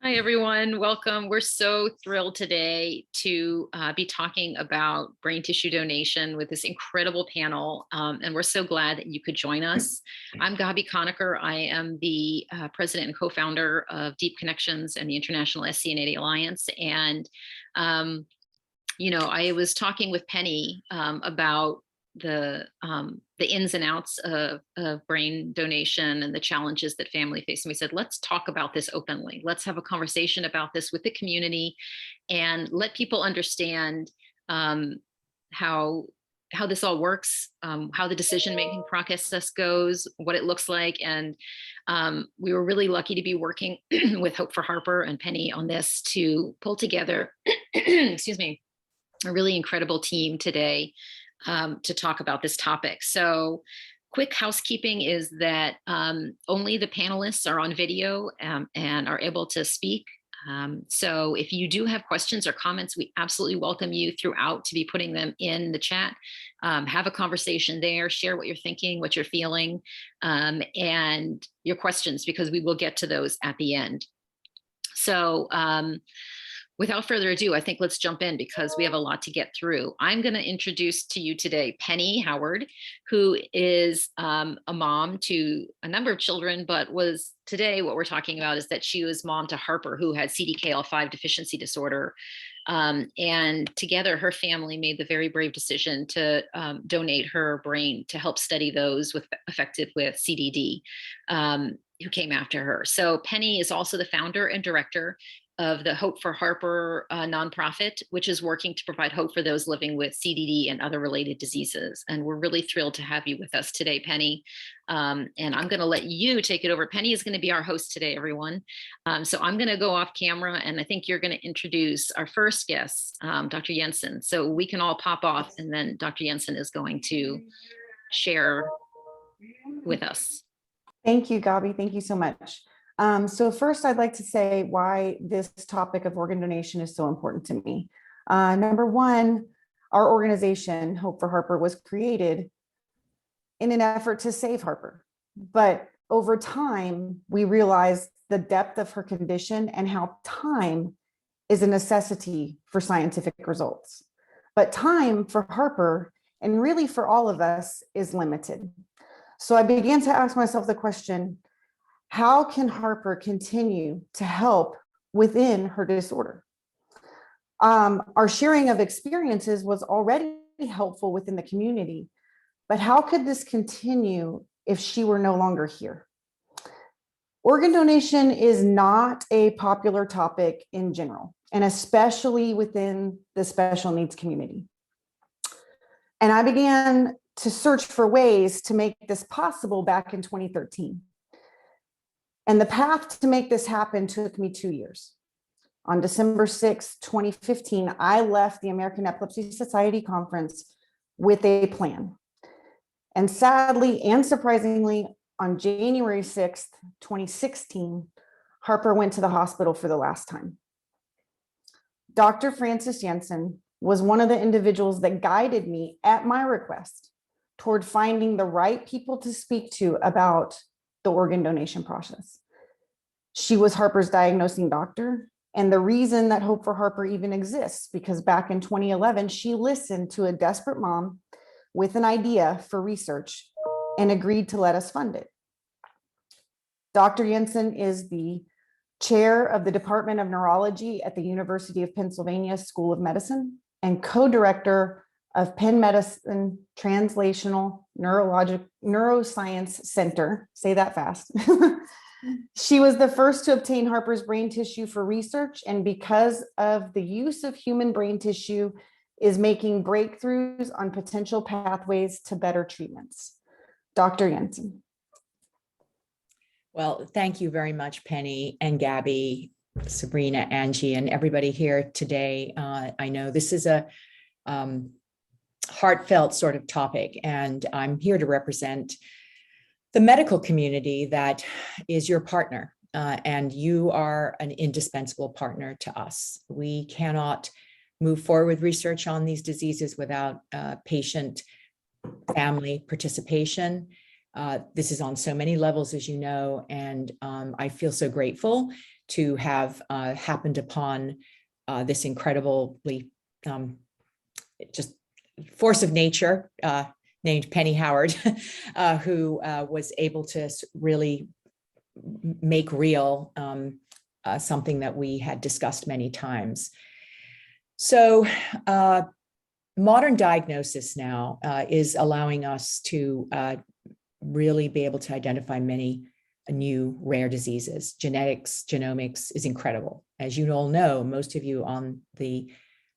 Hi, everyone. Welcome. We're so thrilled today to be talking about brain tissue donation with this incredible panel. And we're so glad that you could join us. I'm Gabi Conacher. I am the president and co-founder of Deep Connections and the International SCN80 Alliance. And, I was talking with Penny about the ins and outs of brain donation and the challenges that family face. And we said, let's talk about this openly. Let's have a conversation about this with the community and let people understand how this all works, how the decision-making process goes, what it looks like. And we were really lucky to be working with Hope for Harper and Penny on this to pull together, excuse me, a really incredible team today to talk about this topic. So quick housekeeping is that only the panelists are on video and are able to speak. So if you do have questions or comments, we absolutely welcome you throughout to be putting them in the chat. Have a conversation there, share what you're thinking, what you're feeling, and your questions, because we will get to those at the end. So without further ado, I think let's jump in because we have a lot to get through. I'm going to introduce to you today Penny Howard, who is a mom to a number of children, but was today what we're talking about is that she was mom to Harper, who had CDKL5 Deficiency Disorder. And together, her family made the very brave decision to donate her brain to help study those affected with CDD who came after her. So Penny is also the founder and director of the Hope for Harper nonprofit, which is working to provide hope for those living with CDD and other related diseases. And we're really thrilled to have you with us today, Penny. And I'm going to let you take it over. Penny is going to be our host today, everyone. So I'm going to go off camera, and I think you're going to introduce our first guest, Dr. Jensen. So we can all pop off, and then Dr. Jensen is going to share with us. Thank you, Gabi. Thank you so much. So first, I'd like to say why this topic of organ donation is so important to me. Number one, our organization, Hope for Harper, was created in an effort to save Harper. But over time, we realized the depth of her condition and how time is a necessity for scientific results. But time for Harper, and really for all of us, is limited. So I began to ask myself the question, how can Harper continue to help within her disorder? Our sharing of experiences was already helpful within the community, but how could this continue if she were no longer here? Organ donation is not a popular topic in general, and especially within the special needs community. And I began to search for ways to make this possible back in 2013. And the path to make this happen took me 2 years. On December 6, 2015, I left the American Epilepsy Society conference with a plan. And sadly and surprisingly, on January 6th, 2016, Harper went to the hospital for the last time. Dr. Francis Jensen was one of the individuals that guided me at my request toward finding the right people to speak to about the organ donation process. She was Harper's diagnosing doctor, and the reason that Hope for Harper even exists, because back in 2011, she listened to a desperate mom with an idea for research and agreed to let us fund it. Dr. Jensen is the chair of the Department of Neurology at the University of Pennsylvania School of Medicine and co-director of Penn Medicine Translational Neuroscience Center. Say that fast. She was the first to obtain Harper's brain tissue for research, and because of the use of human brain tissue, is making breakthroughs on potential pathways to better treatments. Dr. Jensen. Well, thank you very much, Penny and Gabi, Sabrina, Angie, and everybody here today. I know this is a heartfelt sort of topic, and I'm here to represent the medical community that is your partner, and you are an indispensable partner to us. We cannot move forward with research on these diseases without patient family participation. This is on so many levels, as you know, and I feel so grateful to have happened upon this incredibly just force of nature named Penny Howard, who was able to really make real something that we had discussed many times. So modern diagnosis now is allowing us to really be able to identify many new rare diseases. Genetics, genomics is incredible. As you all know, most of you on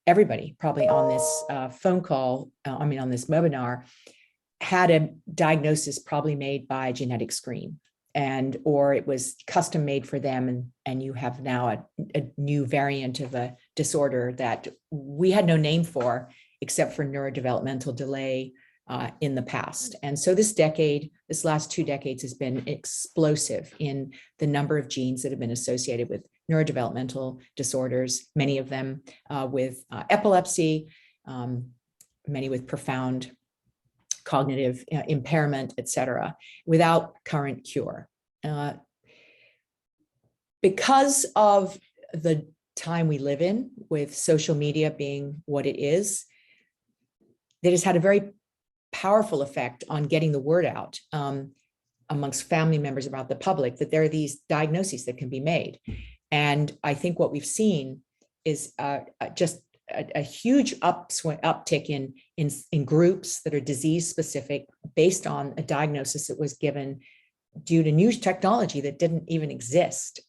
everybody probably on this phone call, on this webinar, had a diagnosis probably made by a genetic screen, or it was custom made for them, and you have now a new variant of a disorder that we had no name for except for neurodevelopmental delay in the past. And so this last 2 decades has been explosive in the number of genes that have been associated with neurodevelopmental disorders, many of them with epilepsy, many with profound cognitive impairment, et cetera, without current cure. Because of the time we live in, with social media being what it is, that has had a very powerful effect on getting the word out amongst family members, about the public, that there are these diagnoses that can be made. And I think what we've seen is just a huge uptick in groups that are disease specific based on a diagnosis that was given due to new technology that didn't even exist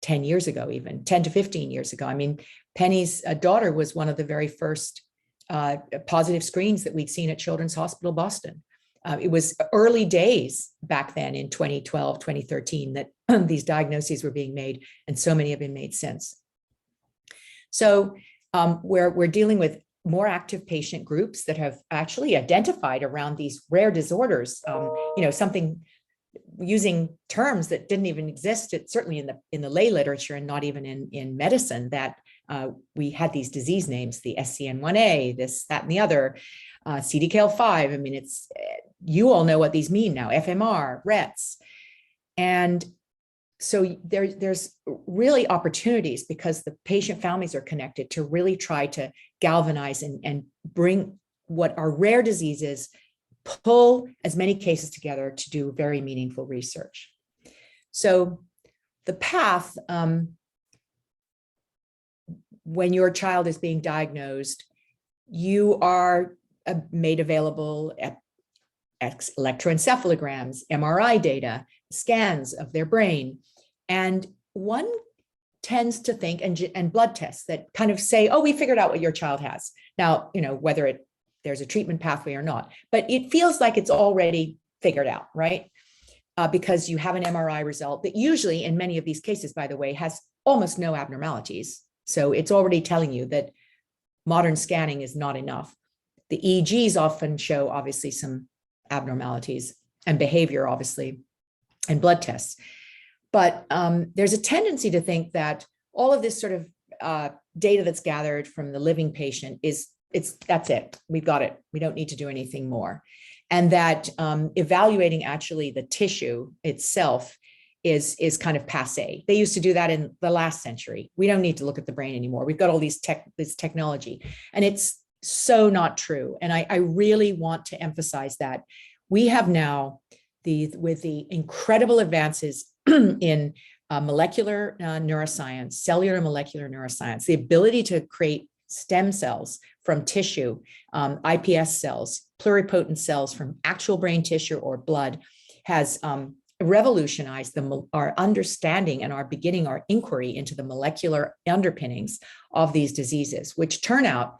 10 years ago, even 10 to 15 years ago. I mean, Penny's daughter was one of the very first positive screens that we'd seen at Children's Hospital Boston. It was early days back then in 2012, 2013, that these diagnoses were being made, and so many have been made since. So we're dealing with more active patient groups that have actually identified around these rare disorders, something using terms that didn't even exist, certainly in the lay literature and not even in medicine, that we had these disease names, the SCN1A, this, that, and the other, CDKL5. I mean, you all know what these mean now, FMR, RETs. And so there's really opportunities, because the patient families are connected, to really try to galvanize and bring what are rare diseases, pull as many cases together to do very meaningful research. So the path, when your child is being diagnosed, you are made available electroencephalograms, MRI data, scans of their brain. And one tends to think, and blood tests that kind of say, oh, we figured out what your child has. Now, whether there's a treatment pathway or not, but it feels like it's already figured out, right? Because you have an MRI result that usually, in many of these cases, by the way, has almost no abnormalities. So it's already telling you that modern scanning is not enough. The EEGs often show, obviously, some abnormalities, and behavior, obviously, and blood tests. But there's a tendency to think that all of this sort of data that's gathered from the living patient that's it. We've got it. We don't need to do anything more. And that evaluating actually the tissue itself is kind of passé. They used to do that in the last century. We don't need to look at the brain anymore. We've got all this technology, and it's so not true. And I really want to emphasize that we have now, with the incredible advances in molecular neuroscience, cellular molecular neuroscience, the ability to create stem cells from tissue, iPS cells, pluripotent cells from actual brain tissue or blood, has revolutionized our understanding and beginning our inquiry into the molecular underpinnings of these diseases, which turn out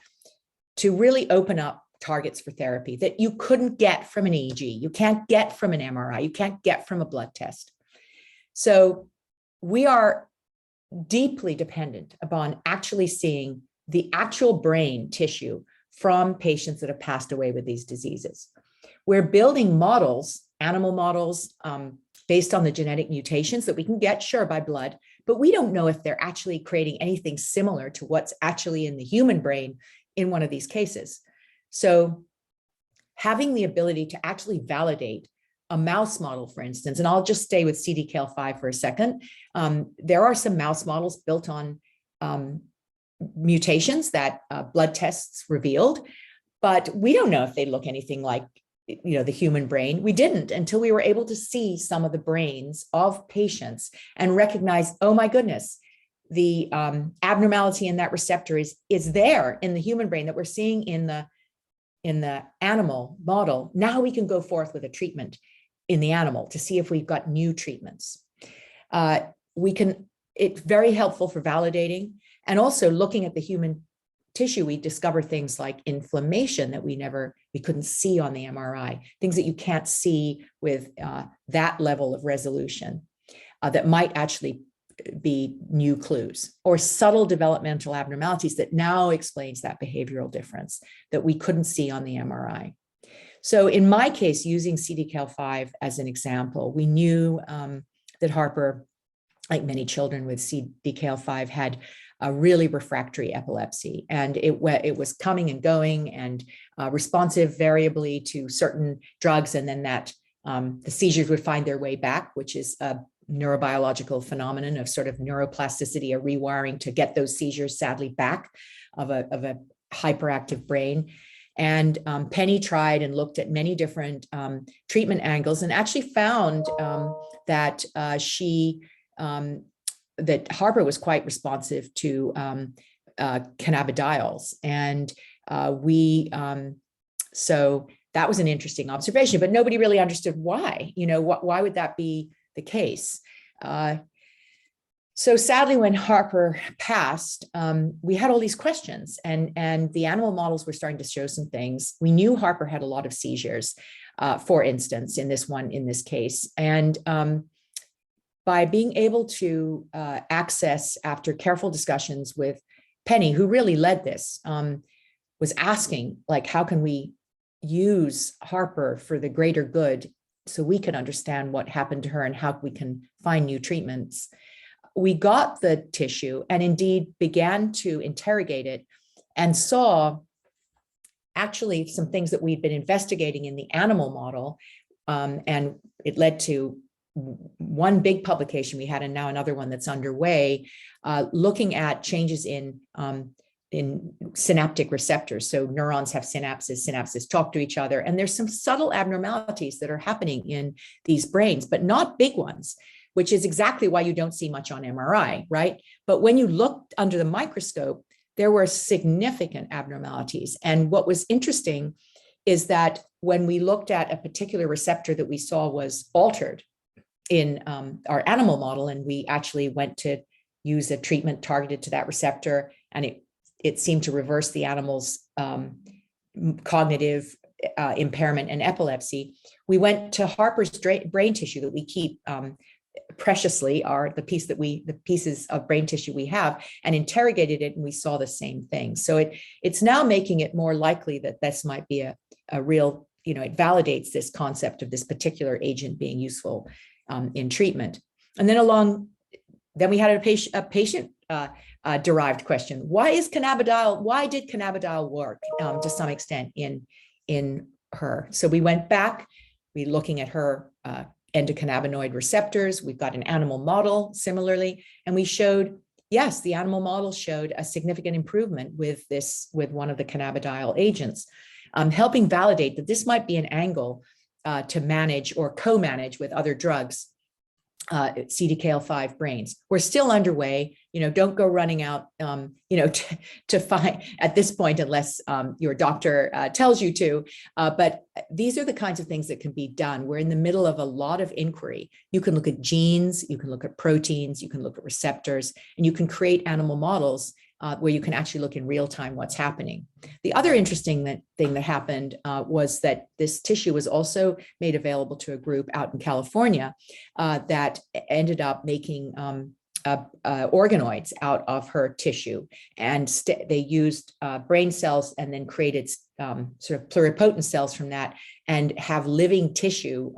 to really open up targets for therapy that you couldn't get from an EEG, you can't get from an MRI, you can't get from a blood test. So we are deeply dependent upon actually seeing the actual brain tissue from patients that have passed away with these diseases. We're building models, animal models, based on the genetic mutations that we can get, sure, by blood, but we don't know if they're actually creating anything similar to what's actually in the human brain in one of these cases. So having the ability to actually validate a mouse model, for instance, and I'll just stay with CDKL5 for a second. There are some mouse models built on mutations that blood tests revealed, but we don't know if they look anything like, the human brain. We didn't until we were able to see some of the brains of patients and recognize, oh my goodness, the abnormality in that receptor is there in the human brain that we're seeing in the animal model. Now we can go forth with a treatment in the animal to see if we've got new treatments. It's very helpful for validating, and also looking at the human tissue, we discover things like inflammation that we couldn't see on the MRI, things that you can't see with that level of resolution that might actually be new clues, or subtle developmental abnormalities that now explains that behavioral difference that we couldn't see on the MRI. So in my case, using CDKL5 as an example, we knew that Harper, like many children with CDKL5, had a really refractory epilepsy, and it was coming and going and responsive variably to certain drugs, and then that the seizures would find their way back, which is a neurobiological phenomenon of sort of neuroplasticity, a rewiring to get those seizures sadly back of a hyperactive brain. And Penny tried and looked at many different treatment angles, and actually found that that Harper was quite responsive to cannabidiols. And so that was an interesting observation, but nobody really understood why. Why would that be the case? So sadly, when Harper passed, we had all these questions, and the animal models were starting to show some things. We knew Harper had a lot of seizures, for instance, in this case. And by being able to access, after careful discussions with Penny, who really led this, was asking, like, how can we use Harper for the greater good so we can understand what happened to her and how we can find new treatments. We got the tissue and indeed began to interrogate it, and saw actually some things that we'd been investigating in the animal model. And it led to one big publication we had, and now another one that's underway, looking at changes in synaptic receptors. So neurons have synapses talk to each other, and there's some subtle abnormalities that are happening in these brains, but not big ones, which is exactly why you don't see much on MRI, right? But when you looked under the microscope, there were significant abnormalities. And what was interesting is that when we looked at a particular receptor that we saw was altered in our animal model, and we actually went to use a treatment targeted to that receptor, and it seemed to reverse the animal's cognitive impairment and epilepsy. We went to Harper's brain tissue that we keep preciously, are the pieces of brain tissue we have, and interrogated it, and we saw the same thing. So it's now making it more likely that this might be a real, it validates this concept of this particular agent being useful in treatment. And then we had a patient derived question. Why did cannabidiol work to some extent in her? So we went back, looking at her endocannabinoid receptors. We've got an animal model similarly, and we showed, yes, the animal model showed a significant improvement with one of the cannabidiol agents, helping validate that this might be an angle to manage or co-manage with other drugs, CDKL5 brains. We're still underway. Don't go running out, to find at this point, unless your doctor tells you to. But these are the kinds of things that can be done. We're in the middle of a lot of inquiry. You can look at genes, you can look at proteins, you can look at receptors, and you can create animal models where you can actually look in real time what's happening. The other interesting thing that happened was that this tissue was also made available to a group out in California that ended up making organoids out of her tissue, and they used brain cells and then created sort of pluripotent cells from that, and have living tissue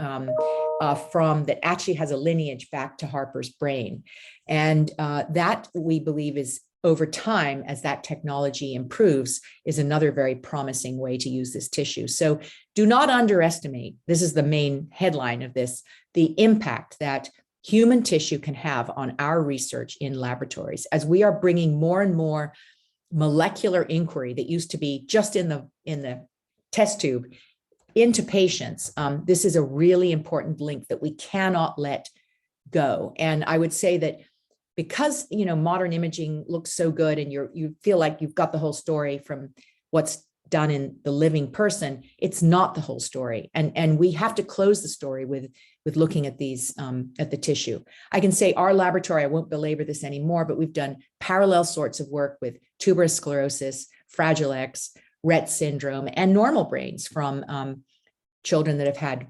from that actually has a lineage back to Harper's brain. And that, we believe, is over time, as that technology improves, is another very promising way to use this tissue. So do not underestimate, this is the main headline of this, the impact that human tissue can have on our research in laboratories, as we are bringing more and more molecular inquiry that used to be just in the test tube into patients. This is a really important link that we cannot let go. And I would say that because, you know, modern imaging looks so good and you feel like you've got the whole story from what's done in the living person, it's not the whole story. And we have to close the story with looking at these, at the tissue. I can say our laboratory, I won't belabor this anymore, but we've done parallel sorts of work with tuberous sclerosis, Fragile X, Rett syndrome, and normal brains from children that have had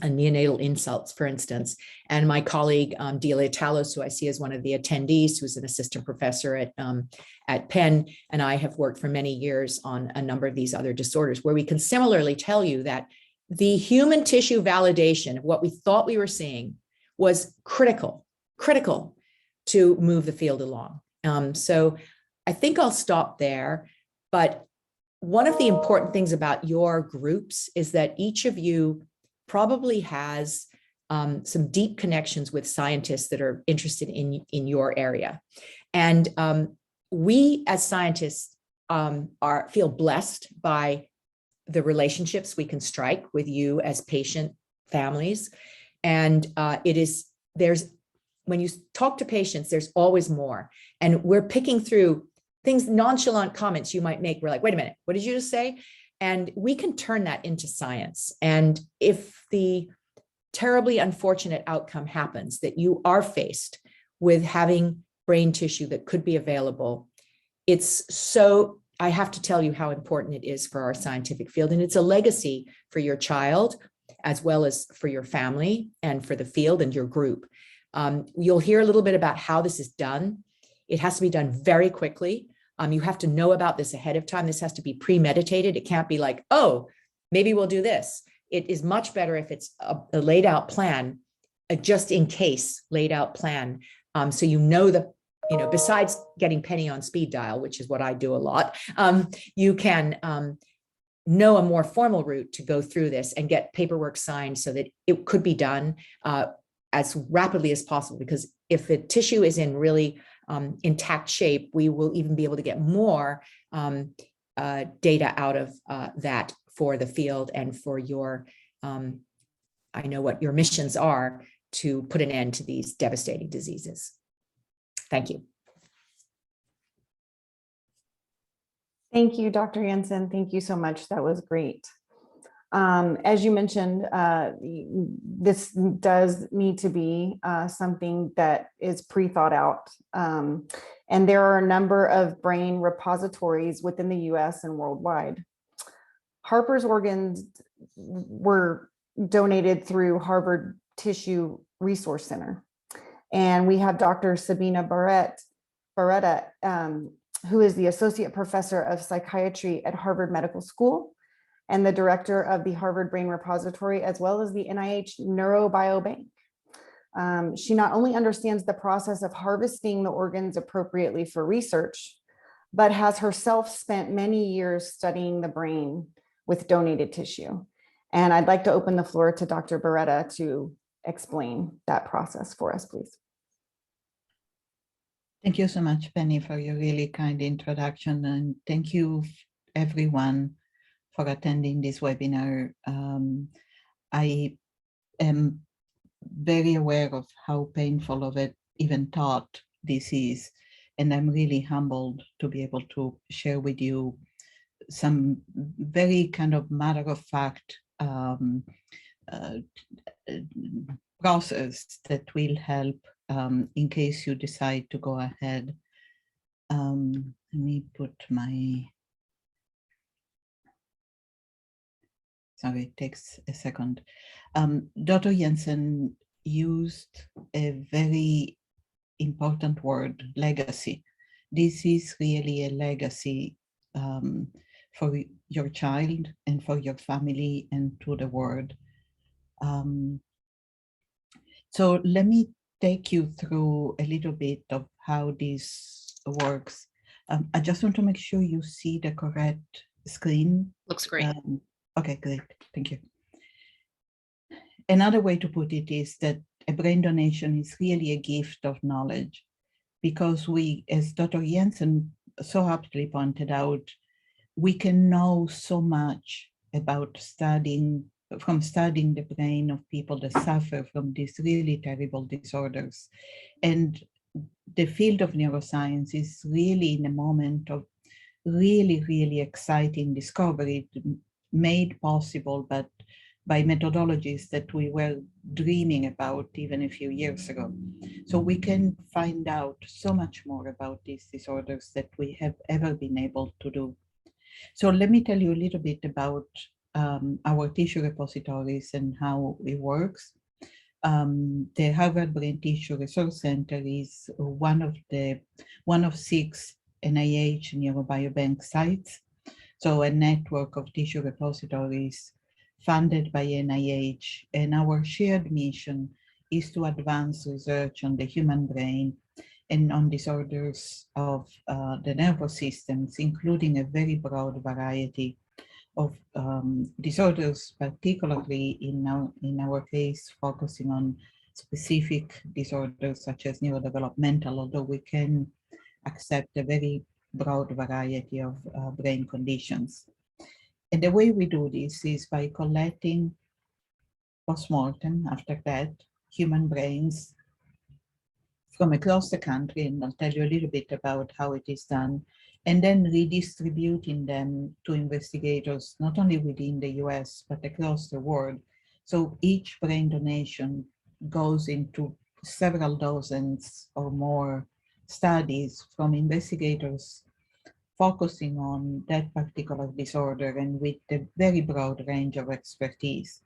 neonatal insults, for instance. And my colleague, Delia Talos, who I see as one of the attendees, who's an assistant professor at Penn, and I have worked for many years on a number of these other disorders, where we can similarly tell you that the human tissue validation of what we thought we were seeing was critical to move the field along. So I think I'll stop there. But one of the important things about your groups is that each of you probably has some deep connections with scientists that are interested in your area. And we as scientists feel blessed by the relationships we can strike with you as patient families. And when you talk to patients, there's always more. And we're picking through things, nonchalant comments you might make. We're like, wait a minute, what did you just say? And we can turn that into science. And if the terribly unfortunate outcome happens, that you are faced with having brain tissue that could be available, I have to tell you how important it is for our scientific field. And it's a legacy for your child, as well as for your family and for the field and your group. You'll hear a little bit about how this is done. It has to be done very quickly. You have to know about this ahead of time. This has to be premeditated. It can't be like, oh, maybe we'll do this. It is much better if it's a laid out plan, a just in case laid out plan. So you know besides getting Penny on speed dial, which is what I do a lot, you can know a more formal route to go through this and get paperwork signed so that it could be done as rapidly as possible. Because if the tissue is in really intact shape, we will even be able to get more data out of that for the field and for your, I know what your missions are to put an end to these devastating diseases. Thank you. Thank you, Dr. Jensen. Thank you so much. That was great. As you mentioned, this does need to be something that is pre-thought out. And there are a number of brain repositories within the US and worldwide. Harper's organs were donated through Harvard Tissue Resource Center. And we have Dr. Sabina Barretta, who is the Associate Professor of Psychiatry at Harvard Medical School and the Director of the Harvard Brain Repository, as well as the NIH Neurobiobank. She not only understands the process of harvesting the organs appropriately for research, but has herself spent many years studying the brain with donated tissue. And I'd like to open the floor to Dr. Barretta to explain that process for us, please. Thank you so much, Penny, for your really kind introduction. And thank you, everyone, for attending this webinar. I am very aware of how painful of it even thought this is. And I'm really humbled to be able to share with you some very kind of matter-of-fact process that will help in case you decide to go ahead. Let me put my, sorry, it takes a second. Dr. Jensen used a very important word, legacy. This is really a legacy for your child and for your family and to the world. So let me take you through a little bit of how this works. I just want to make sure you see the correct screen. Looks great. Okay, great. Thank you. Another way to put it is that a brain donation is really a gift of knowledge, because we, as Dr. Jensen so aptly pointed out, we can know so much about studying the brain of people that suffer from these really terrible disorders. And the field of neuroscience is really in a moment of really, really exciting discovery, made possible but by methodologies that we were dreaming about even a few years ago. So we can find out so much more about these disorders that we have ever been able to do. So let me tell you a little bit about our tissue repositories and how it works. The Harvard Brain Tissue Resource Center is one of 6 NIH Neurobiobank sites. So a network of tissue repositories funded by NIH, and our shared mission is to advance research on the human brain and on disorders of the nervous systems, including a very broad variety of disorders, particularly in our case, focusing on specific disorders such as neurodevelopmental, although we can accept a very broad variety of brain conditions. And the way we do this is by collecting post-mortem, after that, human brains from across the country, and I'll tell you a little bit about how it is done, and then redistributing them to investigators, not only within the US, but across the world. So each brain donation goes into several dozens or more studies from investigators focusing on that particular disorder and with a very broad range of expertise.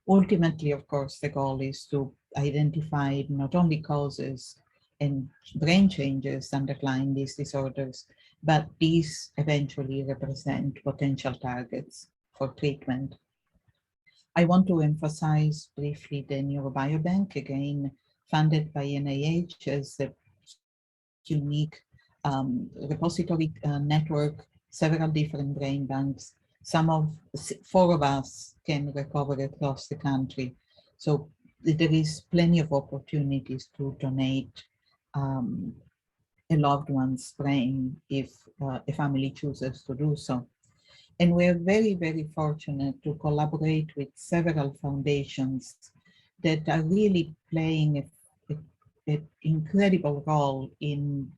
Ultimately, of course, the goal is to identify not only causes and brain changes underlying these disorders, but these eventually represent potential targets for treatment. I want to emphasize briefly the Neurobiobank, again, funded by NIH as a unique repository network, several different brain banks. 4 of us can recover across the country. So there is plenty of opportunities to donate a loved one's brain if a family chooses to do so. And we're very, very fortunate to collaborate with several foundations that are really playing an incredible role in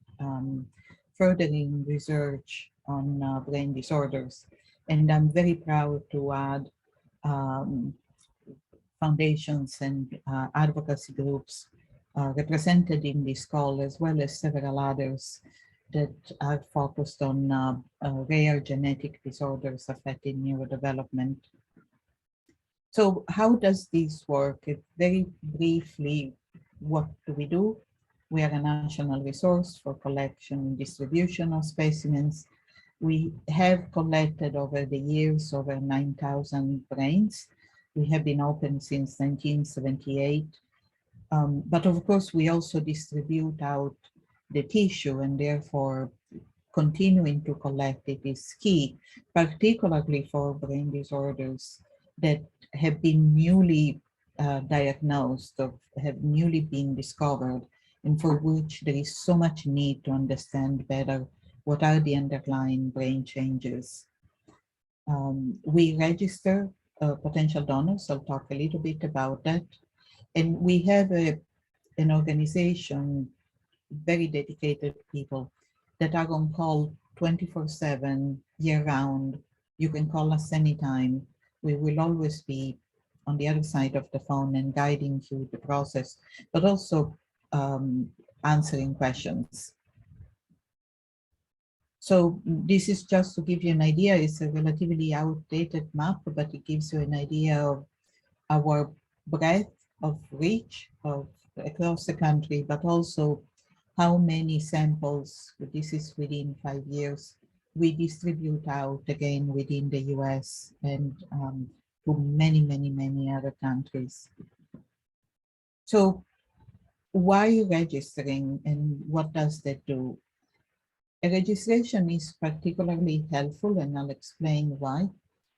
furthering research on brain disorders. And I'm very proud to add foundations and advocacy groups represented in this call, as well as several others that are focused on rare genetic disorders affecting neurodevelopment. So how does this work? Very briefly, what do we do? We are a national resource for collection and distribution of specimens. We have collected over the years over 9,000 brains. We have been open since 1978. But of course, we also distribute out the tissue, and therefore continuing to collect it is key, particularly for brain disorders that have been newly diagnosed or have newly been discovered, and for which there is so much need to understand better what are the underlying brain changes. We register potential donors. I'll talk a little bit about that. And we have an organization, very dedicated people that are on call 24/7, year-round. You can call us anytime. We will always be on the other side of the phone and guiding you the process, but also answering questions. So this is just to give you an idea. It's a relatively outdated map, but it gives you an idea of our breadth of reach across the country, but also how many samples, this is within 5 years, we distribute out again within the US and to many, many, many other countries. So why registering and what does that do? A registration is particularly helpful, and I'll explain why,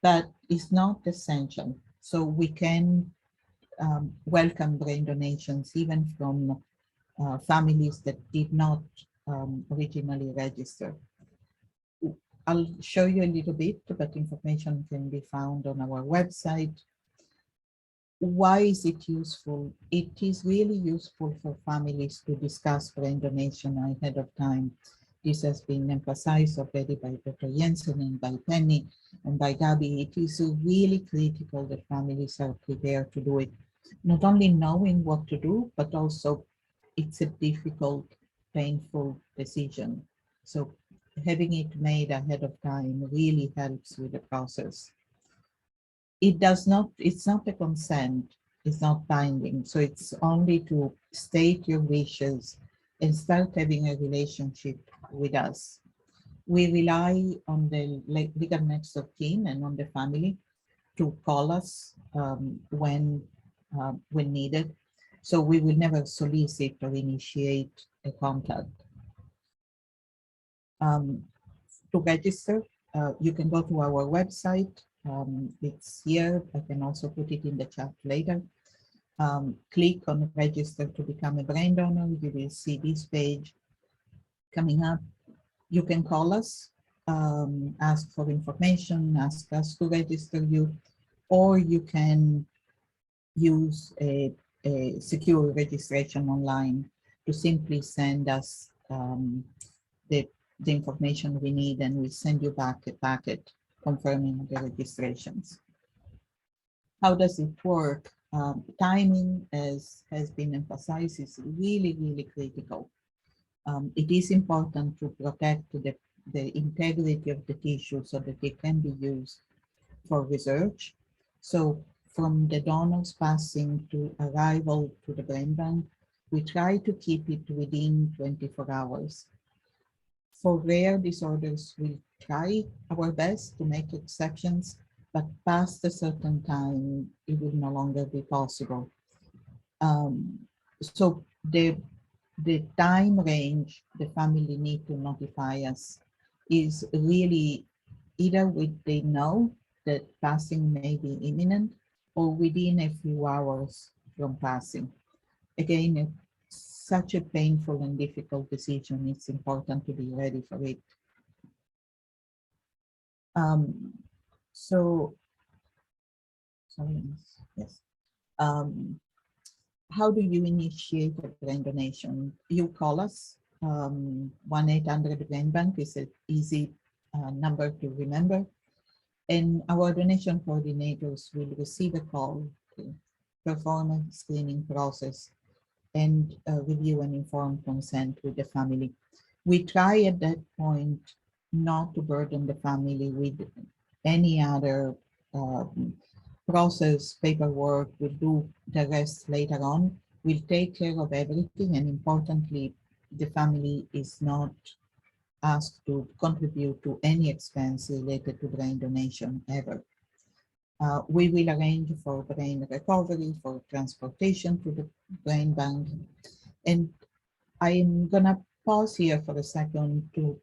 but it's not essential. So we can welcome brain donations even from families that did not originally register. I'll show you a little bit, but information can be found on our website. Why is it useful? It is really useful for families to discuss brain donation ahead of time. This has been emphasized already by Dr. Jensen and by Penny and by Gabby. It is really critical that families are prepared to do it, not only knowing what to do, but also it's a difficult, painful decision. So having it made ahead of time really helps with the process. It's not a consent, it's not binding. So it's only to state your wishes and start having a relationship with us. We rely on the legal next of kin and on the family to call us when needed. So we will never solicit or initiate a contact. To register, you can go to our website. It's here. I can also put it in the chat later. Click on register to become a brain donor. You will see this page coming up. You can call us, ask for information, ask us to register you, or you can use a secure registration online to simply send us the information we need, and we send you back a packet confirming the registrations. How does it work? Timing, as has been emphasized, is really, really critical. It is important to protect the integrity of the tissue so that it can be used for research. So from the donors passing to arrival to the brain bank, we try to keep it within 24 hours. For rare disorders, we try our best to make exceptions, but past a certain time, it will no longer be possible. So the time range the family need to notify us is really either they know that passing may be imminent or within a few hours from passing. Again, such a painful and difficult decision, it's important to be ready for it. Yes. How do you initiate a brain donation? You call us. 1-800-BRAIN-BANK is an easy number to remember. And our donation coordinators will receive a call to perform a screening process and review and inform consent with the family. We try at that point not to burden the family with any other process, paperwork. We'll do the rest later on. We'll take care of everything, and importantly, the family is not asked to contribute to any expense related to brain donation ever. We will arrange for brain recovery, for transportation to the brain bank. And I'm gonna pause here for a second to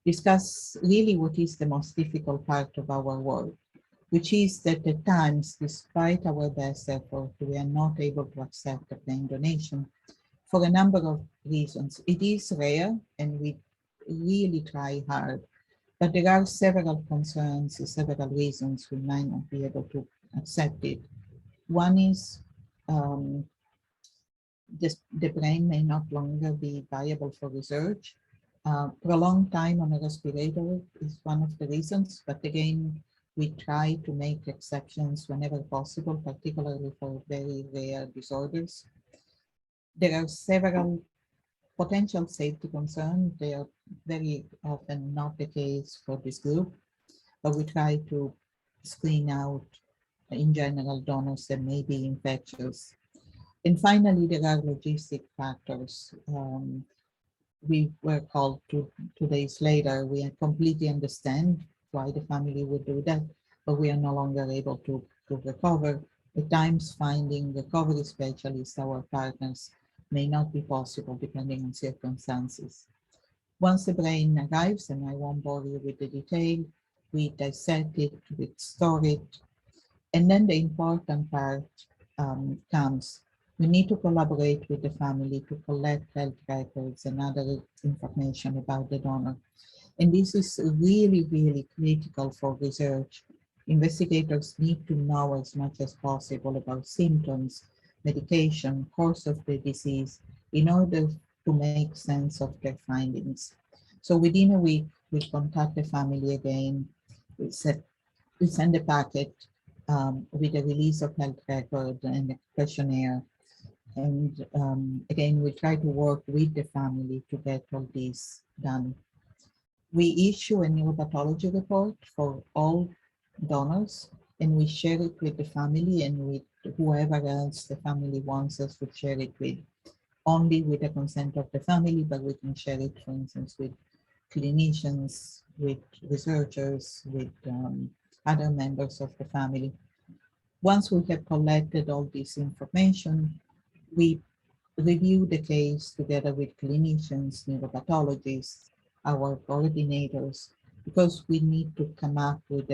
discuss really what is the most difficult part of our work, which is that at times, despite our best effort, we are not able to accept a brain donation for a number of reasons. It is rare, and we really try hard, but there are several concerns, several reasons we might not be able to accept it. One is the brain may not longer be viable for research. Prolonged time on a respirator is one of the reasons, but again, we try to make exceptions whenever possible, particularly for very rare disorders. There are several potential safety concerns. They are very often not the case for this group, but we try to screen out, in general, donors that may be infectious. And finally, there are logistic factors. We were called 2 days later. We completely understand why the family would do that, but we are no longer able to recover. At times, finding recovery specialists, our partners, may not be possible depending on circumstances. Once the brain arrives, and I won't bore you with the detail, we dissect it, we store it, and then the important part comes. We need to collaborate with the family to collect health records and other information about the donor. And this is really, really critical for research. Investigators need to know as much as possible about symptoms, medication, course of the disease, in order to make sense of their findings. So within a week, we contact the family again. We send a packet with the release of health record and a questionnaire. And again, we try to work with the family to get all this done. We issue a neuropathology report for all donors, and we share it with the family and with whoever else the family wants us to share it with, only with the consent of the family, but we can share it, for instance, with clinicians, with researchers, with other members of the family. Once we have collected all this information, we review the case together with clinicians, neuropathologists, our coordinators, because we need to come up with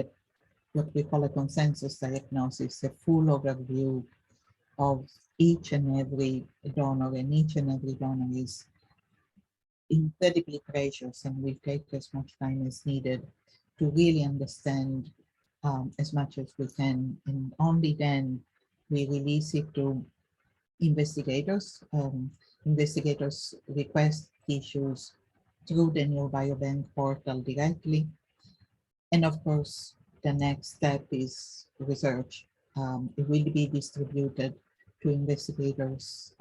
what we call a consensus diagnosis, a full overview of each and every donor, and each and every donor is incredibly precious, and we take as much time as needed to really understand as much as we can, and only then we release it to investigators. Investigators request tissues through the Neurobiobank portal directly. And of course, the next step is research. It will be distributed to investigators,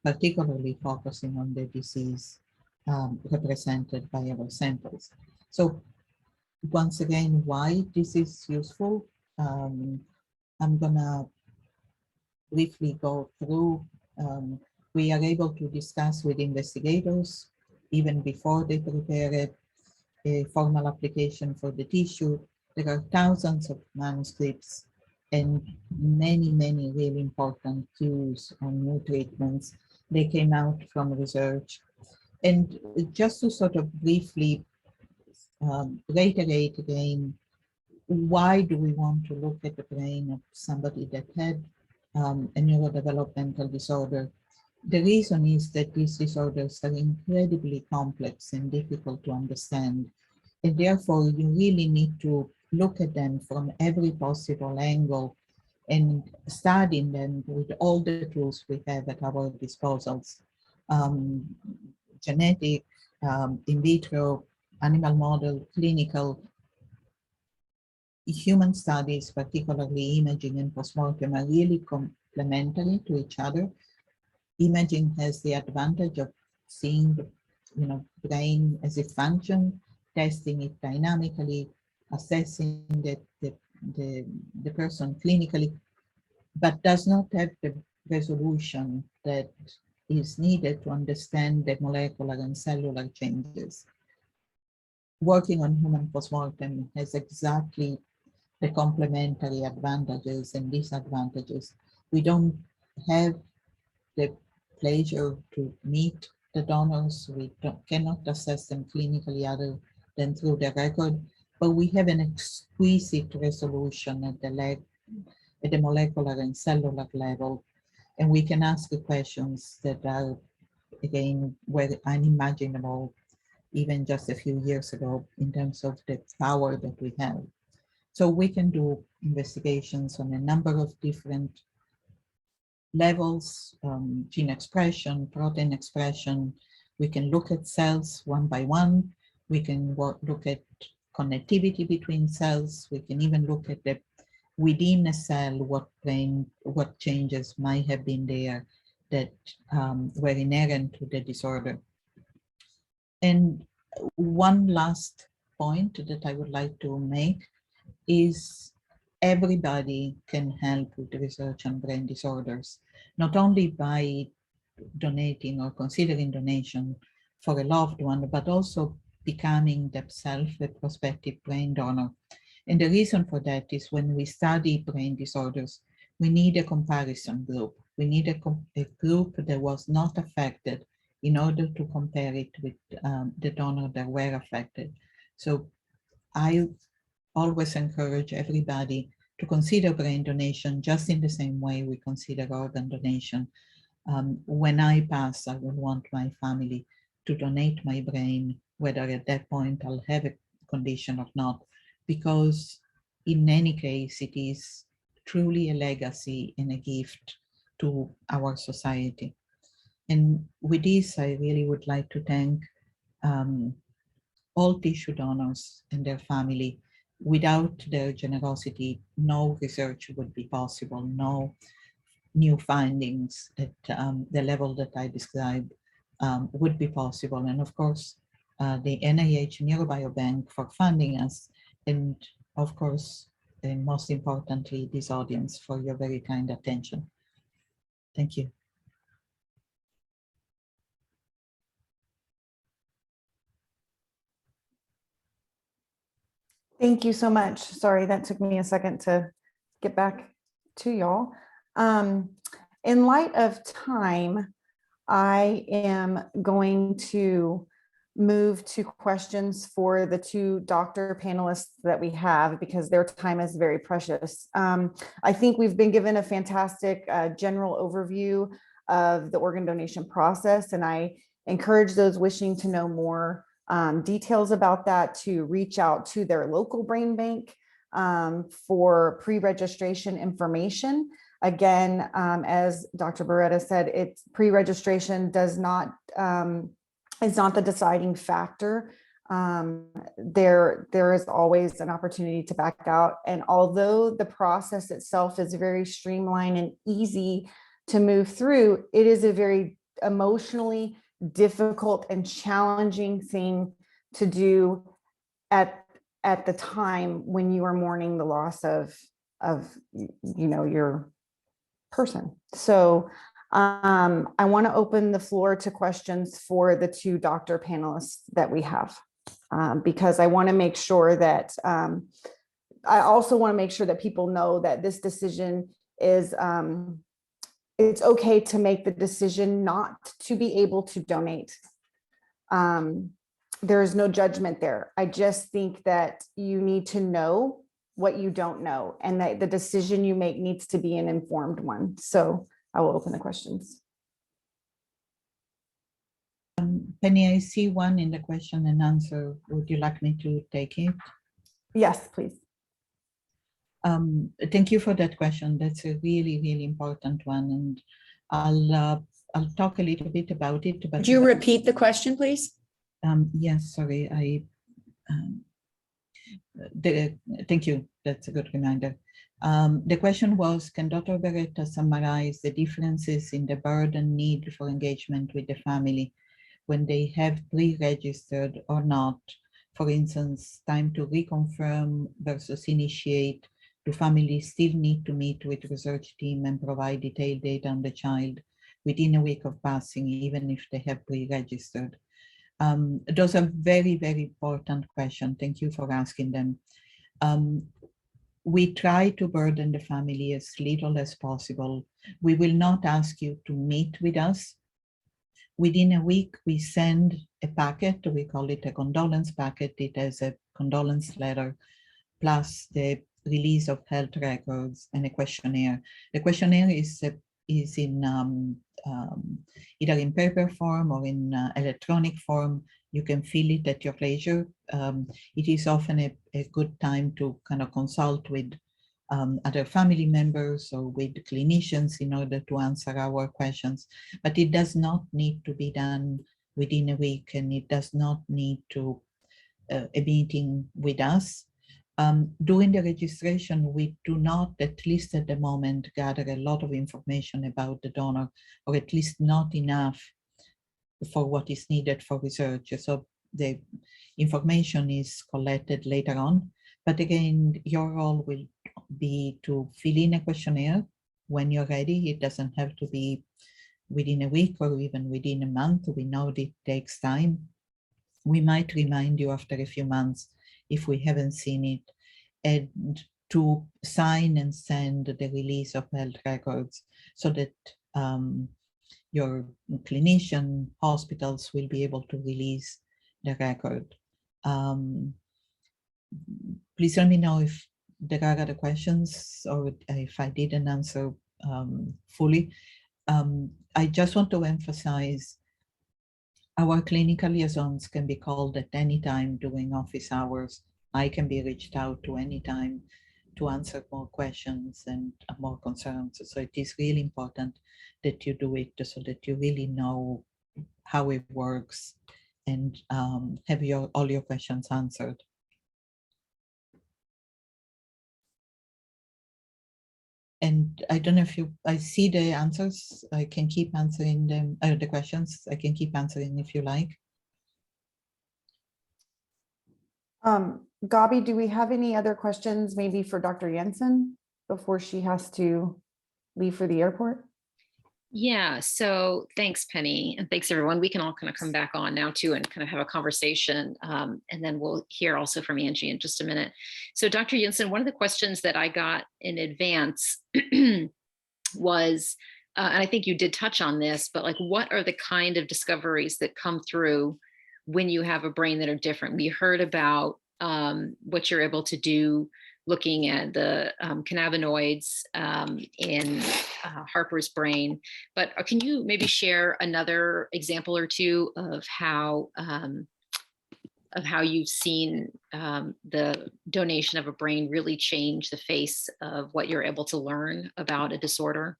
particularly focusing on the disease represented by our samples. So once again, why this is useful, I'm gonna briefly go through. We are able to discuss with investigators even before they prepare a formal application for the tissue. There are thousands of manuscripts and many, many really important cues on new treatments. They came out from research. And just to sort of briefly reiterate again, why do we want to look at the brain of somebody that had a neurodevelopmental disorder? The reason is that these disorders are incredibly complex and difficult to understand. And therefore, you really need to look at them from every possible angle and study them with all the tools we have at our disposals. Genetic, in vitro, animal model, clinical. Human studies, particularly imaging and postmortem, are really complementary to each other. Imaging has the advantage of seeing the brain as it functions, testing it dynamically, assessing the person clinically, but does not have the resolution that is needed to understand the molecular and cellular changes. Working on human postmortem has exactly the complementary advantages and disadvantages. We don't have the pleasure to meet the donors. We cannot assess them clinically other than through the record, but we have an exquisite resolution at the molecular and cellular level, and we can ask the questions that are, again, were unimaginable even just a few years ago in terms of the power that we have. So we can do investigations on a number of different levels, gene expression, protein expression. We can look at cells one by one. We can look at connectivity between cells. We can even look at within a cell, what changes might have been there that were inherent to the disorder. And one last point that I would like to make is everybody can help with research on brain disorders, not only by donating or considering donation for a loved one, but also becoming themselves a prospective brain donor. And the reason for that is when we study brain disorders, we need a comparison group. We need a group that was not affected in order to compare it with the donor that were affected. So I always encourage everybody to consider brain donation just in the same way we consider organ donation. When I pass, I will want my family to donate my brain, whether at that point I'll have a condition or not, because in any case, it is truly a legacy and a gift to our society. And with this, I really would like to thank all tissue donors and their family. Without their generosity, no research would be possible, no new findings at the level that I described would be possible. And of course, the NIH Neurobiobank for funding us, and of course, and most importantly, this audience for your very kind attention. Thank you. Thank you so much. Sorry, that took me a second to get back to y'all. In light of time, I am going to move to questions for the two doctor panelists that we have, because their time is very precious. I think we've been given a fantastic general overview of the organ donation process, and I encourage those wishing to know more details about that to reach out to their local brain bank for pre-registration information. Again, as Dr. Beretta said, it's pre-registration does not is not the deciding factor. There is always an opportunity to back out. And although the process itself is very streamlined and easy to move through, it is a very emotionally difficult and challenging thing to do at the time when you are mourning the loss of your person. So I want to open the floor to questions for the two doctor panelists that we have, because I want to make sure that I also want to make sure that people know that this decision is it's okay to make the decision not to be able to donate. There is no judgment there. I just think that you need to know what you don't know, and that the decision you make needs to be an informed one. So I will open the questions. Penny, I see one in the question and answer. Would you like me to take it? Yes, please. Thank you for that question. That's a really, really important one, and I'll talk a little bit about it. But Could you repeat the question, please? Yes, sorry. Thank you. That's a good reminder. The question was, can Dr. Beretta summarize the differences in the burden need for engagement with the family when they have pre-registered or not? For instance, time to reconfirm versus initiate. Do families still need to meet with research team and provide detailed data on the child within a week of passing, even if they have pre-registered? Those are very, very important questions. Thank you for asking them. We try to burden the family as little as possible. We will not ask you to meet with us. Within a week, we send a packet. We call it a condolence packet. It has a condolence letter, plus the release of health records and a questionnaire. The questionnaire is in either in paper form or in electronic form. You can fill it at your leisure. It is often a good time to kind of consult with other family members or with clinicians in order to answer our questions. But it does not need to be done within a week, and it does not need to a meeting with us. During the registration, we do not, at least at the moment, gather a lot of information about the donor, or at least not enough for what is needed for research. So the information is collected later on. But again, your role will be to fill in a questionnaire when you're ready. It doesn't have to be within a week or even within a month. We know that it takes time. We might remind you after a few months if we haven't seen it, and to sign and send the release of health records so that your clinician, hospitals will be able to release the record. Please let me know if there are other questions or if I didn't answer fully. I just want to emphasize our clinical liaisons can be called at any time during office hours. I can be reached out to any time to answer more questions and more concerns. So it is really important that you do it so that you really know how it works and have all your questions answered. And I don't know if I see the answers. I can keep answering them, the questions. I can keep answering if you like. Gabi, do we have any other questions maybe for Dr. Jensen before she has to leave for the airport? Yeah, so thanks, Penny, and thanks everyone. We can all kind of come back on now too and kind of have a conversation, and then we'll hear also from Angie in just a minute. So Dr. Jensen, one of the questions that I got in advance was, and I think you did touch on this, but like, what are the kind of discoveries that come through when you have a brain that are different? We heard about what you're able to do looking at the cannabinoids in Harper's brain, but can you maybe share another example or two of how you've seen the donation of a brain really change the face of what you're able to learn about a disorder?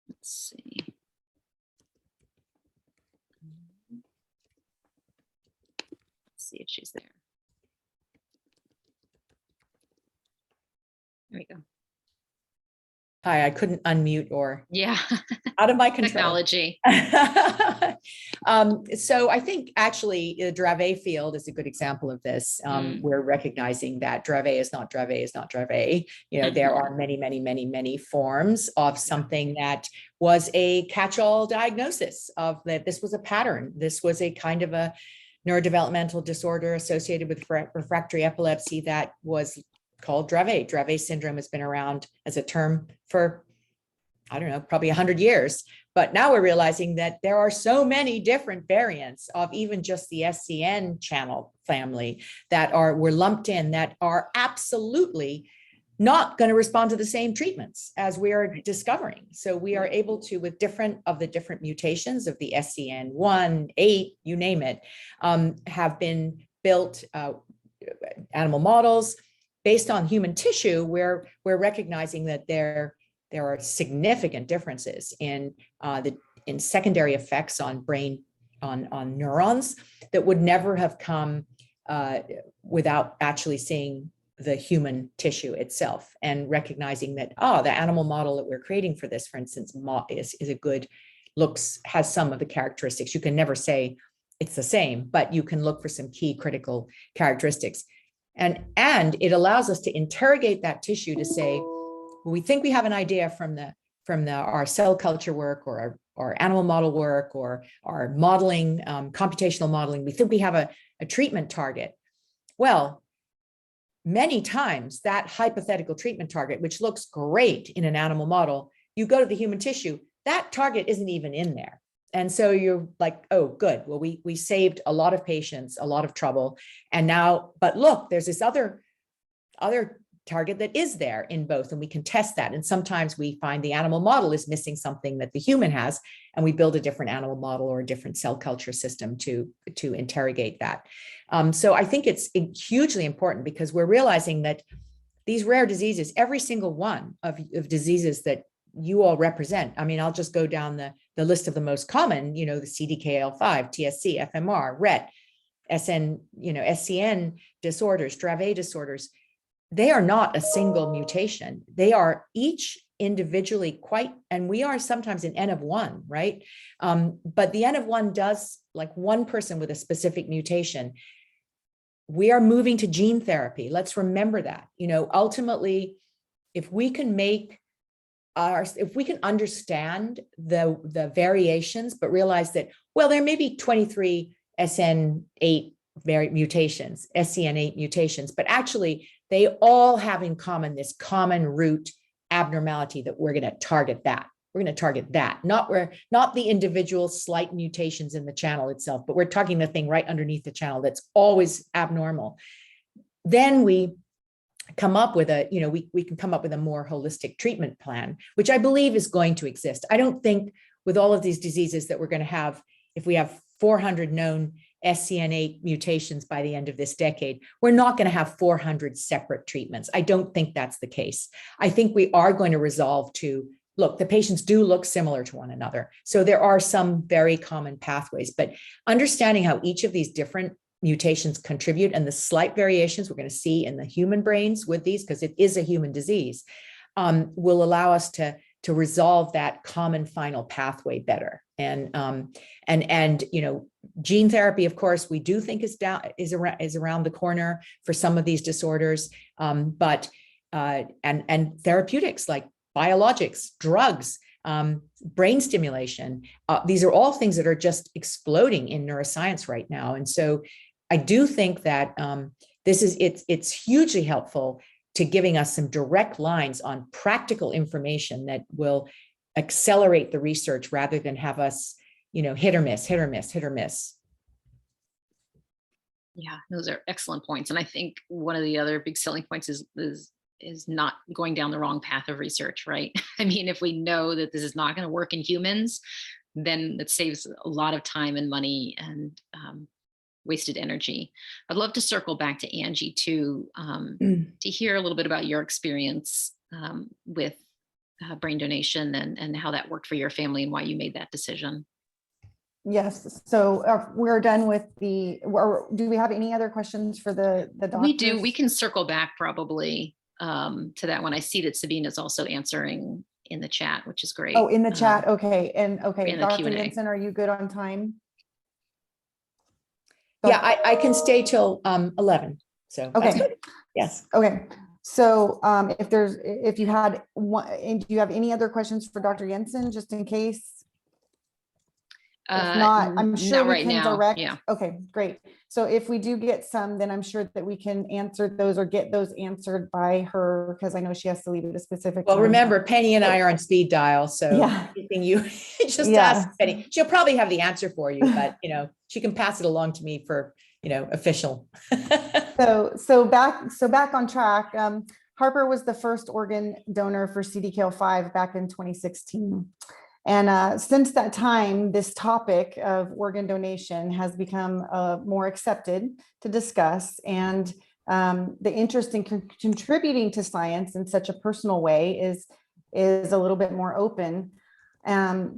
Let's see. See if she's there. There we go. Hi, I couldn't unmute or Yeah, out of my control. technology. So I think actually the Dravet field is a good example of this. We're recognizing that Dravet is not Dravet is not Dravet. You know, there are many, many, many, many forms of something that was a catch-all diagnosis of that. This was a pattern. This was a kind of a neurodevelopmental disorder associated with refractory epilepsy that was called Dravet. Dravet syndrome has been around as a term for, I don't know, probably 100 years. But now we're realizing that there are so many different variants of even just the SCN channel family that were lumped in that are absolutely not going to respond to the same treatments as we are discovering. So we are able to, with different mutations of the SCN1, 8, you name it, have been built animal models based on human tissue, where we're recognizing that there are significant differences in secondary effects on brain, on neurons that would never have come without actually seeing the human tissue itself and recognizing that, the animal model that we're creating for this, for instance, is a good, has some of the characteristics. You can never say it's the same, but you can look for some key critical characteristics. And it allows us to interrogate that tissue to say, well, we think we have an idea from our cell culture work or our animal model work or our modeling, computational modeling. We think we have a treatment target. Well, many times that hypothetical treatment target, which looks great in an animal model, you go to the human tissue, that target isn't even in there. And so you're like, oh, good. Well, we saved a lot of patients, a lot of trouble. And now, but look, there's this other target that is there in both, and we can test that. And sometimes we find the animal model is missing something that the human has, and we build a different animal model or a different cell culture system to interrogate that. So I think it's hugely important because we're realizing that these rare diseases, every single one of diseases that you all represent, I mean, I'll just go down the list of the most common, the CDKL5, TSC, FMR, Rett, SCN disorders, Dravet disorders. They are not a single mutation. They are each individually and we are sometimes an N of 1, right? But the N of 1 does, like one person with a specific mutation. We are moving to gene therapy. Let's remember that, ultimately, if we can understand the variations, but realize that, well, there may be 23 SN8 mutations, SCN8 mutations, but actually they all have in common this common root abnormality that we're going to target that. We're going to target that, not the individual slight mutations in the channel itself, but we're targeting the thing right underneath the channel that's always abnormal. Then we come up with we can come up with a more holistic treatment plan, which I believe is going to exist. I don't think with all of these diseases that we're going to have, if we have 400 known SCN8 mutations by the end of this decade, we're not going to have 400 separate treatments. I don't think that's the case. I think we are going to resolve to, look, the patients do look similar to one another. So there are some very common pathways, but understanding how each of these different mutations contribute and the slight variations we're going to see in the human brains with these, because it is a human disease, will allow us to resolve that common final pathway better. And gene therapy, of course, we do think is around the corner for some of these disorders, but therapeutics like biologics, drugs, brain stimulation, these are all things that are just exploding in neuroscience right now. And so I do think that it's hugely helpful to giving us some direct lines on practical information that will accelerate the research rather than have us, hit or miss, hit or miss, hit or miss. Yeah, those are excellent points. And I think one of the other big selling points is not going down the wrong path of research, right? I mean, if we know that this is not going to work in humans, then it saves a lot of time and money and wasted energy. I'd love to circle back to Angie too, to hear a little bit about your experience with brain donation and how that worked for your family and why you made that decision. Yes. So we're done with or do we have any other questions for the doctors? We do. We can circle back probably to that one. I see that Sabine is also answering in the chat, which is great. Oh, in the chat. Okay. And okay, Dr. Q&A. Jensen, are you good on time? Yeah, I can stay till 11. So okay. That's good. Yes. Okay. So if you had one, and do you have any other questions for Dr. Jensen, just in case? If not, I'm sure we can direct. Yeah. Okay, great. So if we do get some, then I'm sure that we can answer those or get those answered by her, because I know she has to leave at a specific Well, time. remember, Penny and I are on speed dial, so yeah. anything you just ask Penny. She'll probably have the answer for you, but she can pass it along to me for official. So back on track. Harper was the first organ donor for CDKL5 back in 2016. And since that time, this topic of organ donation has become more accepted to discuss. And the interest in contributing to science in such a personal way is a little bit more open.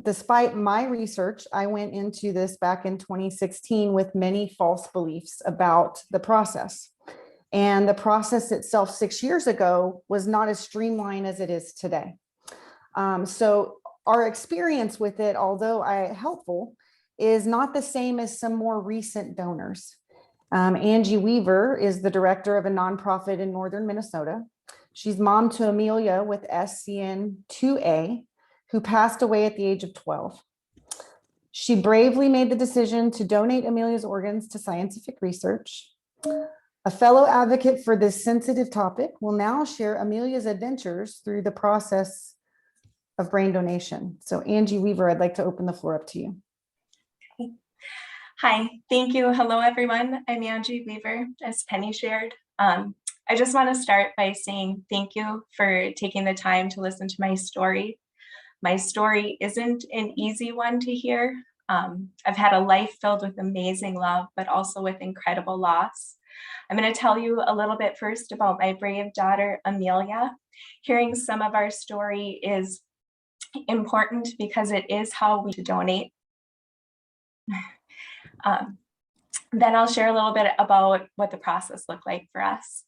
Despite my research, I went into this back in 2016 with many false beliefs about the process. And the process itself 6 years ago was not as streamlined as it is today. So our experience with it, although helpful, is not the same as some more recent donors. Angie Weaver is the director of a nonprofit in northern Minnesota. She's mom to Amelia with SCN2A, who passed away at the age of 12. She bravely made the decision to donate Amelia's organs to scientific research. A fellow advocate for this sensitive topic will now share Amelia's adventures through the process of brain donation. So Angie Weaver, I'd like to open the floor up to you. Hi, thank you. Hello, everyone. I'm Angie Weaver, as Penny shared. I just want to start by saying thank you for taking the time to listen to my story. My story isn't an easy one to hear. I've had a life filled with amazing love, but also with incredible loss. I'm going to tell you a little bit first about my brave daughter, Amelia. Hearing some of our story is important because it is how we donate. Then I'll share a little bit about what the process looked like for us.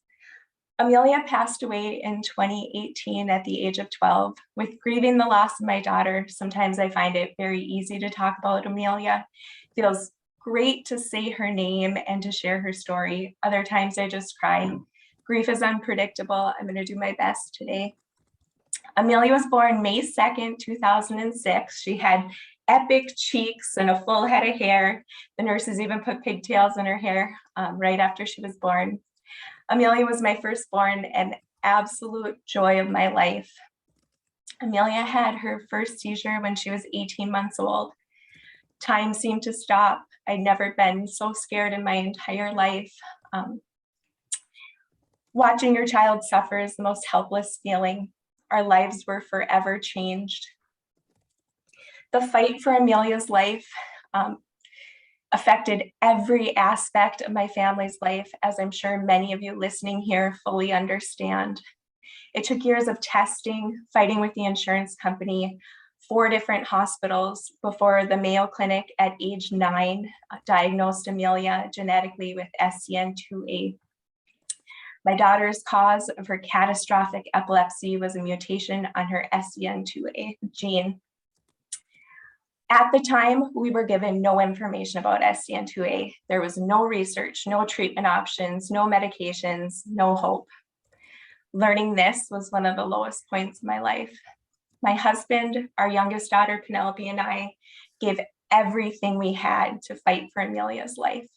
Amelia passed away in 2018 at the age of 12. With grieving the loss of my daughter, sometimes I find it very easy to talk about Amelia. It feels great to say her name and to share her story. Other times I just cry. Grief is unpredictable. I'm going to do my best today. Amelia was born May 2nd, 2006. She had epic cheeks and a full head of hair. The nurses even put pigtails in her hair right after she was born. Amelia was my firstborn and absolute joy of my life. Amelia had her first seizure when she was 18 months old. Time seemed to stop. I'd never been so scared in my entire life. Watching your child suffer is the most helpless feeling. Our lives were forever changed. The fight for Amelia's life affected every aspect of my family's life, as I'm sure many of you listening here fully understand. It took years of testing, fighting with the insurance company, 4 different hospitals before the Mayo Clinic at age 9 diagnosed Amelia genetically with SCN2A. My daughter's cause of her catastrophic epilepsy was a mutation on her SCN2A gene. At the time, we were given no information about SCN2A. There was no research, no treatment options, no medications, no hope. Learning this was one of the lowest points in my life. My husband, our youngest daughter, Penelope, and I gave everything we had to fight for Amelia's life.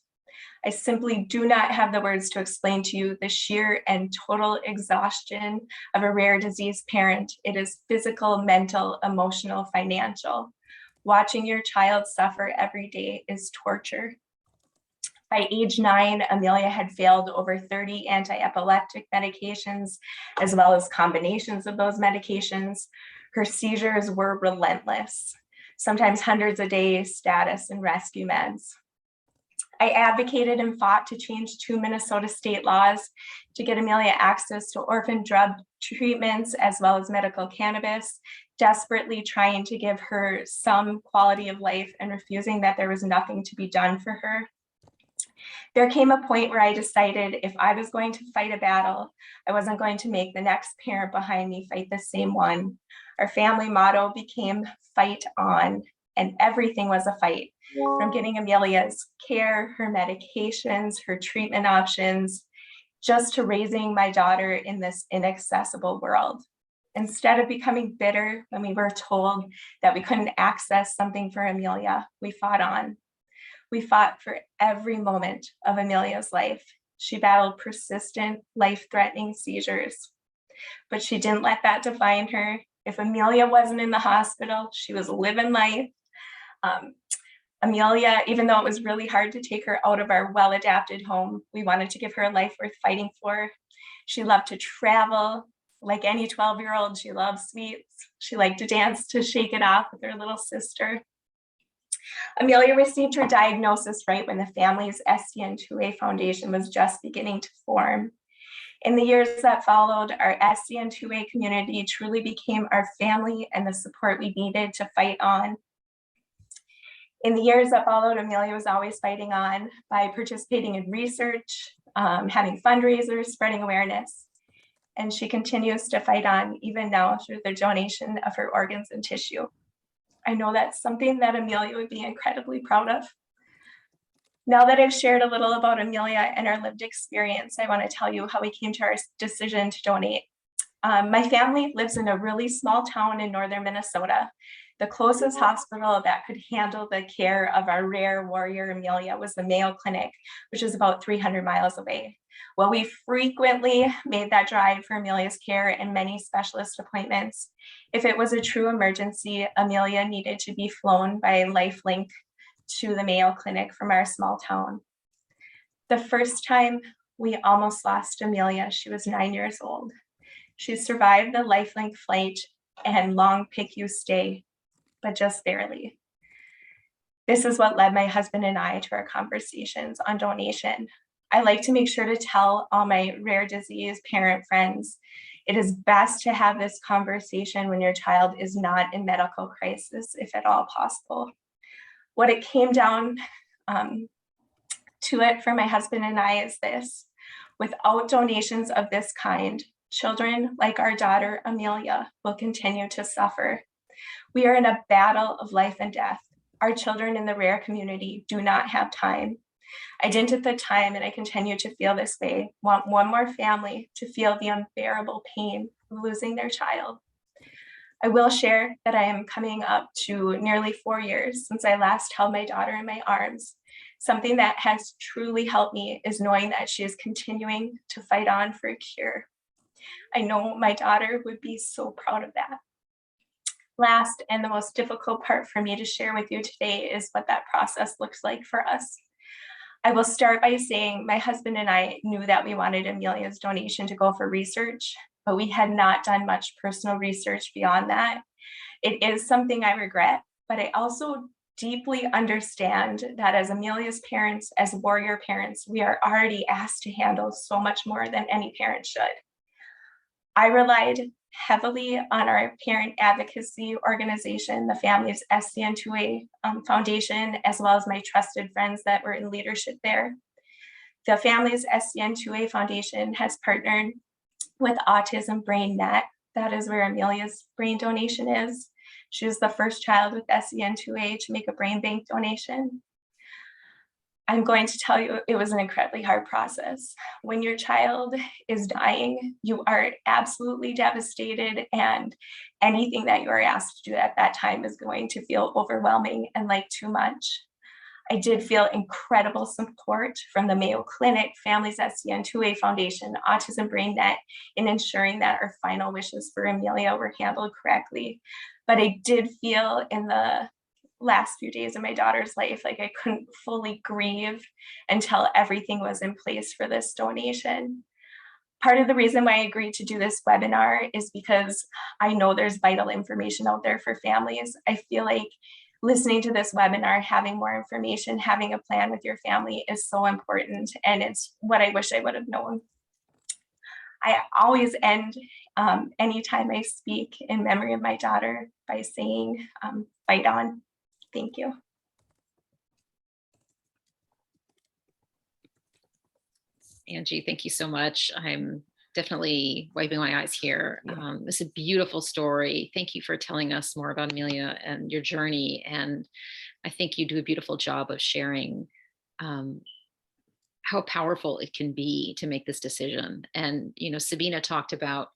I simply do not have the words to explain to you the sheer and total exhaustion of a rare disease parent. It is physical, mental, emotional, financial. Watching your child suffer every day is torture. By age 9, Amelia had failed over 30 anti-epileptic medications, as well as combinations of those medications. Her seizures were relentless, sometimes hundreds a day, status and rescue meds. I advocated and fought to change 2 Minnesota state laws to get Amelia access to orphan drug treatments as well as medical cannabis, desperately trying to give her some quality of life and refusing that there was nothing to be done for her. There came a point where I decided if I was going to fight a battle, I wasn't going to make the next parent behind me fight the same one. Our family motto became fight on, and everything was a fight, from getting Amelia's care, her medications, her treatment options, just to raising my daughter in this inaccessible world. Instead of becoming bitter when we were told that we couldn't access something for Amelia, we fought on. We fought for every moment of Amelia's life. She battled persistent, life-threatening seizures, but she didn't let that define her. If Amelia wasn't in the hospital, she was living life. Amelia, even though it was really hard to take her out of our well-adapted home, we wanted to give her a life worth fighting for. She loved to travel. Like any 12-year-old, she loved sweets. She liked to dance to Shake It Off with her little sister. Amelia received her diagnosis right when the family's SCN2A Foundation was just beginning to form. In the years that followed, our SCN2A community truly became our family and the support we needed to fight on. In the years that followed, Amelia was always fighting on by participating in research, having fundraisers, spreading awareness. And she continues to fight on even now through the donation of her organs and tissue. I know that's something that Amelia would be incredibly proud of. Now that I've shared a little about Amelia and our lived experience, I want to tell you how we came to our decision to donate. My family lives in a really small town in northern Minnesota. The closest hospital that could handle the care of our rare warrior Amelia was the Mayo Clinic, which is about 300 miles away. Well, we frequently made that drive for Amelia's care and many specialist appointments. If it was a true emergency, Amelia needed to be flown by LifeLink to the Mayo Clinic from our small town. The first time we almost lost Amelia, she was 9 years old. She survived the LifeLink flight and long PICU stay, but just barely. This is what led my husband and I to our conversations on donation. I like to make sure to tell all my rare disease parent friends, it is best to have this conversation when your child is not in medical crisis, if at all possible. What it came down to it for my husband and I is this: without donations of this kind, children like our daughter Amelia will continue to suffer. We are in a battle of life and death. Our children in the rare community do not have time. I didn't at the time, and I continue to feel this way, want one more family to feel the unbearable pain of losing their child. I will share that I am coming up to nearly 4 years since I last held my daughter in my arms. Something that has truly helped me is knowing that she is continuing to fight on for a cure. I know my daughter would be so proud of that. Last and the most difficult part for me to share with you today is what that process looks like for us. I will start by saying my husband and I knew that we wanted Amelia's donation to go for research, but we had not done much personal research beyond that. It is something I regret, but I also deeply understand that as Amelia's parents, as warrior parents, we are already asked to handle so much more than any parent should. I relied heavily on our parent advocacy organization, the Family's SCN2A Foundation, as well as my trusted friends that were in leadership there. The Family's SCN2A Foundation has partnered with Autism Brain Net. That is where Amelia's brain donation is. She was the first child with SCN2A to make a brain bank donation. I'm going to tell you, it was an incredibly hard process. When your child is dying, you are absolutely devastated, and anything that you are asked to do at that time is going to feel overwhelming and like too much. I did feel incredible support from the Mayo Clinic, Families SCN2A Foundation, Autism Brain Net, in ensuring that our final wishes for Amelia were handled correctly. But I did feel in the last few days of my daughter's life like I couldn't fully grieve until everything was in place for this donation. Part of the reason why I agreed to do this webinar is because I know there's vital information out there for families. I feel like listening to this webinar, having more information, having a plan with your family is so important, and it's what I wish I would have known. I always end anytime I speak in memory of my daughter by saying, fight on. Thank you. Angie, thank you so much. I'm definitely wiping my eyes here. It's a beautiful story. Thank you for telling us more about Amelia and your journey. And I think you do a beautiful job of sharing how powerful it can be to make this decision. And, you know, Sabina talked about,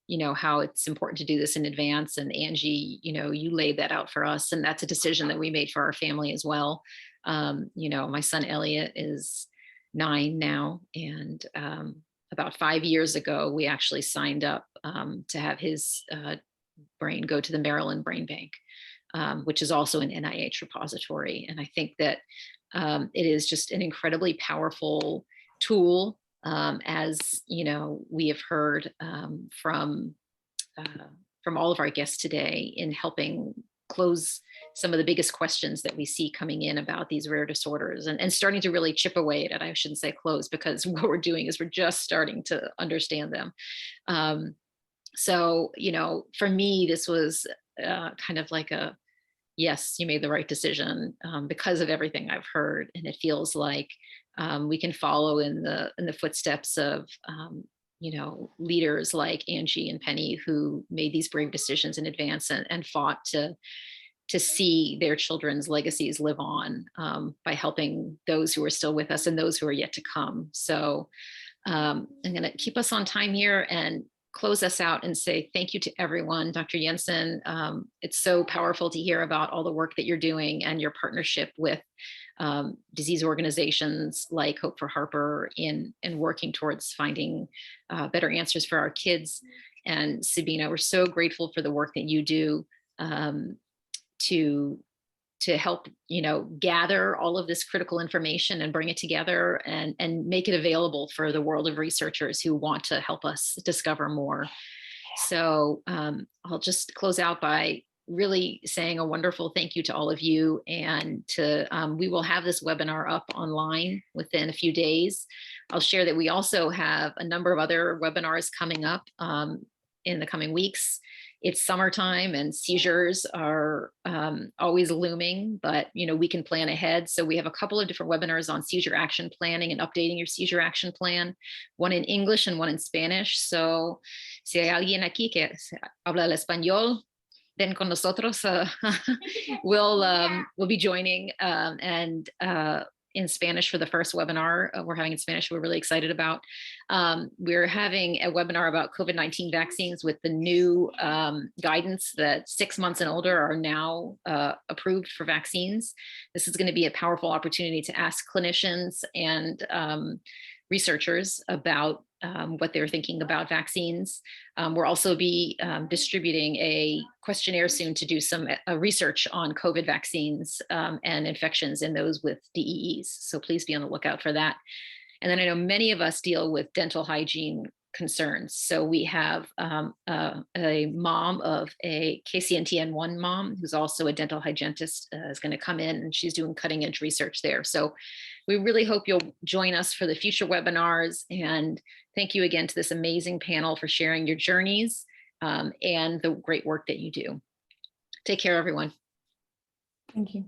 you know, how it's important to do this in advance. And Angie, you know, you laid that out for us. And that's a decision that we made for our family as well. You know, my son Elliot is 9 now. And about 5 years ago, we actually signed up to have his brain go to the Maryland Brain Bank, which is also an NIH repository. And I think that it is just an incredibly powerful tool. As you know, we have heard from all of our guests today in helping close some of the biggest questions that we see coming in about these rare disorders, and starting to really chip away at it. I shouldn't say close, because what we're doing is we're just starting to understand them. So, you know, for me, this was kind of like a, yes, you made the right decision because of everything I've heard. And it feels like we can follow in the footsteps of, you know, leaders like Angie and Penny, who made these brave decisions in advance and fought to see their children's legacies live on by helping those who are still with us and those who are yet to come. So I'm going to keep us on time here and close us out and say thank you to everyone. Dr. Jensen, it's so powerful to hear about all the work that you're doing and your partnership with disease organizations like Hope for Harper in working towards finding better answers for our kids. And Sabina, we're so grateful for the work that you do to help, you know, gather all of this critical information and bring it together and make it available for the world of researchers who want to help us discover more. So I'll just close out by really saying a wonderful thank you to all of you. And to we will have this webinar up online within a few days. I'll share that we also have a number of other webinars coming up in the coming weeks. It's summertime and seizures are always looming, but you know, we can plan ahead. So we have a couple of different webinars on seizure action planning and updating your seizure action plan, one in English and one in Spanish. So si hay alguien aquí que habla el español, then con nosotros we'll be joining and in Spanish for the first webinar we're having in Spanish. We're really excited about. We're having a webinar about COVID-19 vaccines with the new guidance that 6 months and older are now approved for vaccines. This is going to be a powerful opportunity to ask clinicians and researchers about what they're thinking about vaccines. We'll also be distributing a questionnaire soon to do some research on COVID vaccines and infections in those with DEEs. So please be on the lookout for that. And then I know many of us deal with dental hygiene concerns. So we have a mom of a KCNTN1 mom who's also a dental hygienist is going to come in, and she's doing cutting edge research there. So we really hope you'll join us for the future webinars, and thank you again to this amazing panel for sharing your journeys and the great work that you do. Take care, everyone. Thank you.